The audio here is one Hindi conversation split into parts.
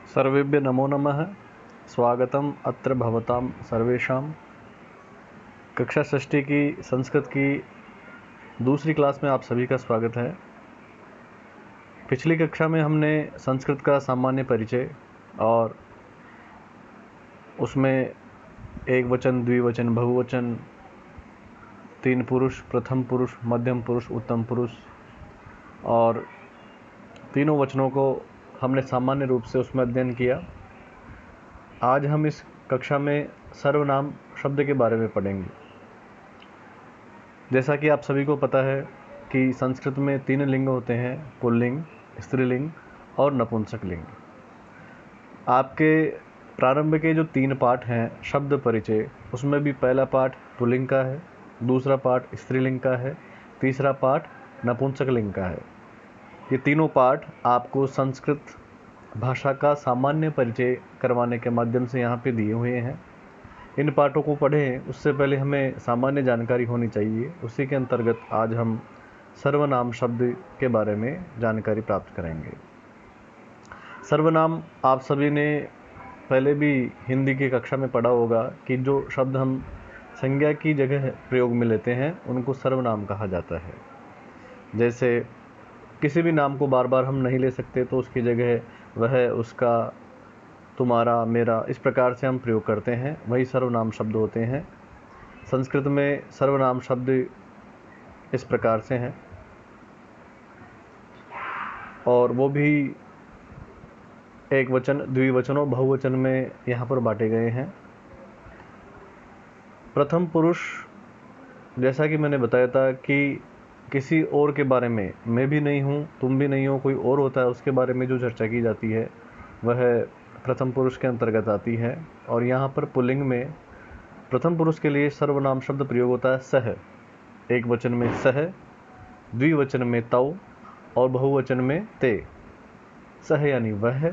सर्वेभ्य नमो नमः। स्वागतम अत्र भवतां सर्वेषां। कक्षा षष्ठी की संस्कृत की दूसरी क्लास में आप सभी का स्वागत है। पिछली कक्षा में हमने संस्कृत का सामान्य परिचय और उसमें एक वचन, द्विवचन, बहुवचन, तीन पुरुष, प्रथम पुरुष, मध्यम पुरुष, उत्तम पुरुष और तीनों वचनों को हमने सामान्य रूप से उसमें अध्ययन किया। आज हम इस कक्षा में सर्वनाम शब्द के बारे में पढ़ेंगे। जैसा कि आप सभी को पता है कि संस्कृत में तीन लिंग होते हैं, पुल्लिंग, स्त्रीलिंग और नपुंसक लिंग। आपके प्रारंभ के जो तीन पाठ हैं शब्द परिचय, उसमें भी पहला पाठ पुल्लिंग का है, दूसरा पाठ स्त्रीलिंग का है, तीसरा पाठ नपुंसक लिंग का है। ये तीनों पाठ आपको संस्कृत भाषा का सामान्य परिचय करवाने के माध्यम से यहाँ पे दिए हुए हैं। इन पाठों को पढ़ें उससे पहले हमें सामान्य जानकारी होनी चाहिए। उसी के अंतर्गत आज हम सर्वनाम शब्द के बारे में जानकारी प्राप्त करेंगे। सर्वनाम आप सभी ने पहले भी हिंदी की कक्षा में पढ़ा होगा कि जो शब्द हम संज्ञा की जगह प्रयोग में लेते हैं उनको सर्वनाम कहा जाता है। जैसे किसी भी नाम को बार बार हम नहीं ले सकते, तो उसकी जगह वह, उसका, तुम्हारा, मेरा, इस प्रकार से हम प्रयोग करते हैं, वही सर्वनाम शब्द होते हैं। संस्कृत में सर्वनाम शब्द इस प्रकार से हैं और वो भी एक वचन, द्विवचन और बहुवचन में यहाँ पर बांटे गए हैं। प्रथम पुरुष, जैसा कि मैंने बताया था कि किसी और के बारे में, मैं भी नहीं हूँ, तुम भी नहीं हो, कोई और होता है, उसके बारे में जो चर्चा की जाती है वह प्रथम पुरुष के अंतर्गत आती है। और यहाँ पर पुल्लिंग में प्रथम पुरुष के लिए सर्वनाम शब्द प्रयोग होता है सह। एक वचन में सह, द्विवचन में तौ और बहुवचन में ते। सह यानी वह,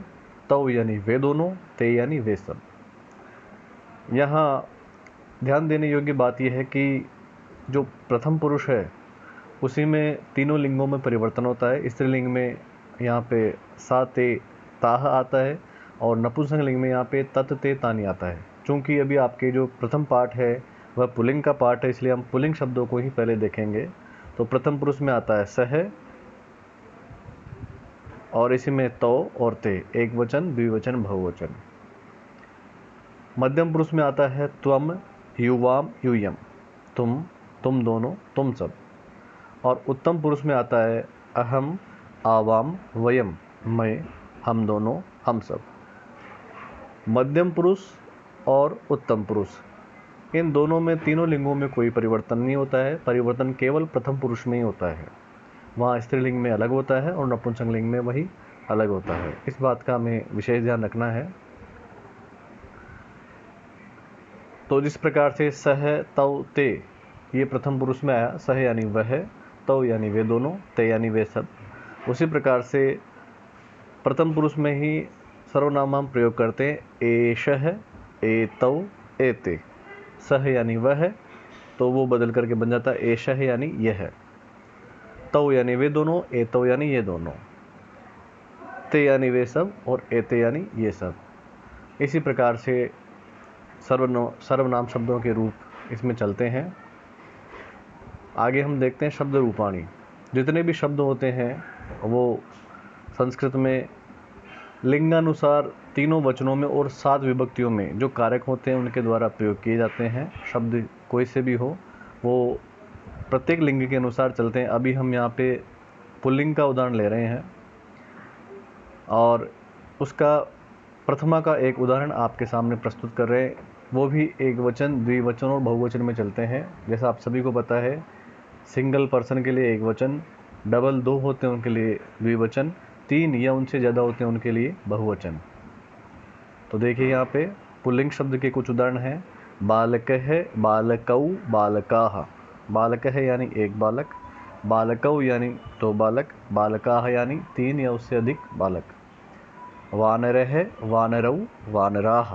तौ यानी वे दोनों, ते यानी वे सब। यहाँ ध्यान देने योग्य बात यह है कि जो प्रथम पुरुष है उसी में तीनों लिंगों में परिवर्तन होता है। स्त्रीलिंग में यहाँ पे सा ते ताह आता है और नपुंसक लिंग में यहाँ पे तत ते तानी आता है। चूँकि अभी आपके जो प्रथम पाठ है वह पुल्लिंग का पाठ है, इसलिए हम पुल्लिंग शब्दों को ही पहले देखेंगे। तो प्रथम पुरुष में आता है सह और इसी में तो और ते, एक वचन, द्विवचन, बहुवचन। मध्यम पुरुष में आता है त्वम, युवाम, यूयम, तुम दोनों, तुम सब। और उत्तम पुरुष में आता है अहम, आवाम, वयम, मैं, हम दोनों, हम सब। मध्यम पुरुष और उत्तम पुरुष, इन दोनों में, तीनों लिंगों में कोई परिवर्तन नहीं होता है। परिवर्तन केवल प्रथम पुरुष में ही होता है। वहाँ स्त्रीलिंग में अलग होता है और नपुंसक लिंग में वही अलग होता है। इस बात का हमें विशेष ध्यान रखना है। तो जिस प्रकार से सह, तौ, ते ये प्रथम पुरुष में आया, सह यानी वह, तौ यानी वे दोनों, ते यानी वे सब, उसी प्रकार से प्रथम पुरुष में ही सर्वनाम हम प्रयोग करते हैं। एषः, एतौ, एते। सह यानी वह, तो वो बदल करके बन जाता है एषः यानी यह, तौ यानी वे दोनों, एतौ यानी ये दोनों, ते यानी वे सब और एते यानी ये सब। इसी प्रकार से सर्वनाम शब्दों के रूप इसमें चलते हैं। आगे हम देखते हैं शब्द रूपाणी। जितने भी शब्द होते हैं वो संस्कृत में लिंगानुसार तीनों वचनों में और 7 विभक्तियों में जो कारक होते हैं उनके द्वारा प्रयोग किए जाते हैं। शब्द कोई से भी हो, वो प्रत्येक लिंग के अनुसार चलते हैं। अभी हम यहाँ पे पुल्लिंग का उदाहरण ले रहे हैं और उसका प्रथमा का एक उदाहरण आपके सामने प्रस्तुत कर रहे हैं। वो भी एक वचन, द्विवचन और बहुवचन में चलते हैं। जैसा आप सभी को पता है, सिंगल पर्सन के लिए एक वचन, डबल 2 होते हैं उनके लिए द्विवचन, 3 या उनसे ज़्यादा होते हैं उनके लिए बहुवचन। तो देखिए यहाँ पे पुल्लिंग शब्द के कुछ उदाहरण हैं। बालकः, बालकौ, बालकाः। बालकः यानी एक बालक, बालकौ यानी 2 बालक, बालकाः यानी 3 या उससे अधिक बालक। वानरः, वानरौ, वानराः।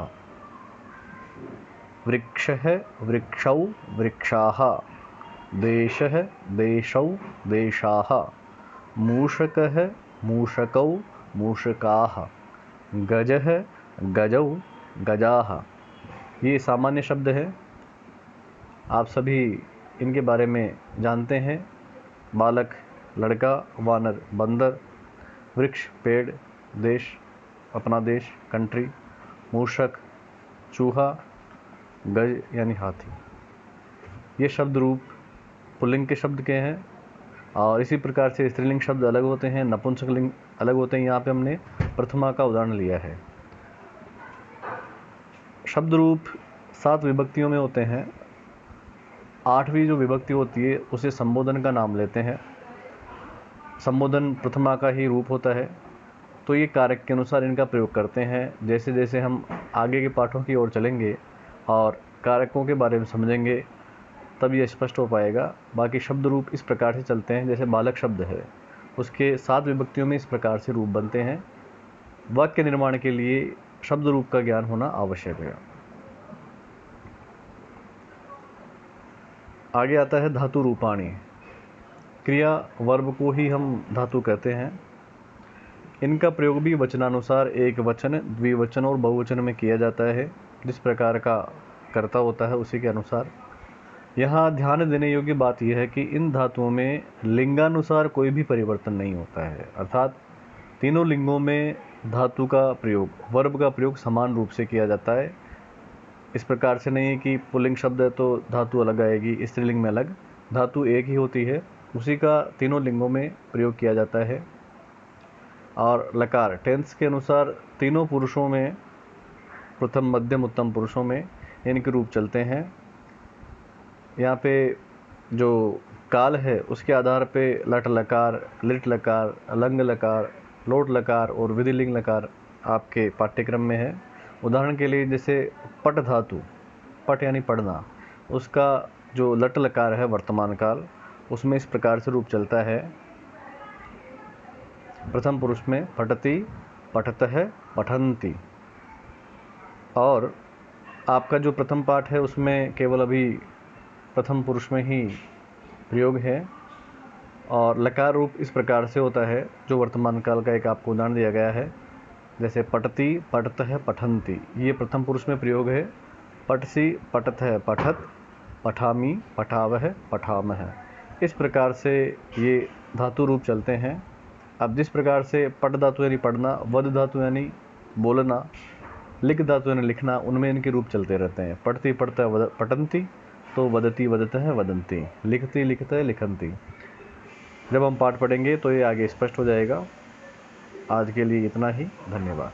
वृक्षः, वृक्षौ, वृक्षाः। देशः, देशौ, देशाः। मूषकः, मूषकौ, मूषकाः। गजः, गजौ, गजाः। ये सामान्य शब्द है, आप सभी इनके बारे में जानते हैं। बालक लड़का, वानर बंदर, वृक्ष पेड़, देश अपना देश कंट्री, मूषक चूहा, गज यानी हाथी। ये शब्द रूप पुल्लिंग के शब्द के हैं और इसी प्रकार से स्त्रीलिंग शब्द अलग होते हैं, नपुंसकलिंग अलग होते हैं। यहाँ पे हमने प्रथमा का उदाहरण लिया है। शब्द रूप 7 विभक्तियों में होते हैं। 8वीं जो विभक्ति होती है उसे संबोधन का नाम लेते हैं। संबोधन प्रथमा का ही रूप होता है, तो ये कारक के अनुसार इनका प्रयोग करते हैं। जैसे जैसे हम आगे के पाठों की ओर चलेंगे और कारकों के बारे में समझेंगे तब ये स्पष्ट हो पाएगा। बाकी शब्द रूप इस प्रकार से चलते हैं, जैसे बालक शब्द है उसके 7 विभक्तियों में इस प्रकार से रूप बनते हैं। वाक्य निर्माण के लिए शब्द रूप का ज्ञान होना आवश्यक है। आगे आता है धातु रूपाणी। क्रिया वर्ब को ही हम धातु कहते हैं। इनका प्रयोग भी वचनानुसार एक वचन, द्विवचन और बहुवचन में किया जाता है। जिस प्रकार का कर्ता होता है उसी के अनुसार। यहाँ ध्यान देने योग्य बात यह है कि इन धातुओं में लिंगानुसार कोई भी परिवर्तन नहीं होता है, अर्थात तीनों लिंगों में धातु का प्रयोग, वर्ब का प्रयोग समान रूप से किया जाता है। इस प्रकार से नहीं है कि पुल्लिंग शब्द है तो धातु अलग आएगी, स्त्रीलिंग में अलग। धातु एक ही होती है, उसी का तीनों लिंगों में प्रयोग किया जाता है। और लकार टेंस के अनुसार तीनों पुरुषों में, प्रथम मध्यम उत्तम पुरुषों में इनके रूप चलते हैं। यहाँ पे जो काल है उसके आधार पे लट लकार, लिट लकार, लंग लकार, लोट लकार और विधिलिंग लकार आपके पाठ्यक्रम में है। उदाहरण के लिए जैसे पट धातु, पट यानी पढ़ना, उसका जो लट लकार है वर्तमान काल, उसमें इस प्रकार से रूप चलता है। प्रथम पुरुष में पठति, पठतः, पठन्ति। और आपका जो प्रथम पाठ है उसमें केवल अभी प्रथम पुरुष में ही प्रयोग है। और लकार रूप इस प्रकार से होता है, जो वर्तमान काल का एक आपको उदाहरण दिया गया है। जैसे पठति, पठतः, पठन्ति, ये प्रथम पुरुष में प्रयोग है। पठसि, पठतः, पठत, पठामि, पठावः, पठामः। इस प्रकार से ये धातु रूप चलते हैं। अब जिस प्रकार से पट धातु यानी पढ़ना, वद धातु यानी बोलना, लिख धातु यानी लिखना, उनमें इनके रूप चलते रहते हैं। पठति पठतः पठन्ति, तो वदति वदतः वदन्ति, लिखति लिखतः लिखन्ति। जब हम पाठ पढ़ेंगे तो ये आगे स्पष्ट हो जाएगा। आज के लिए इतना ही, धन्यवाद।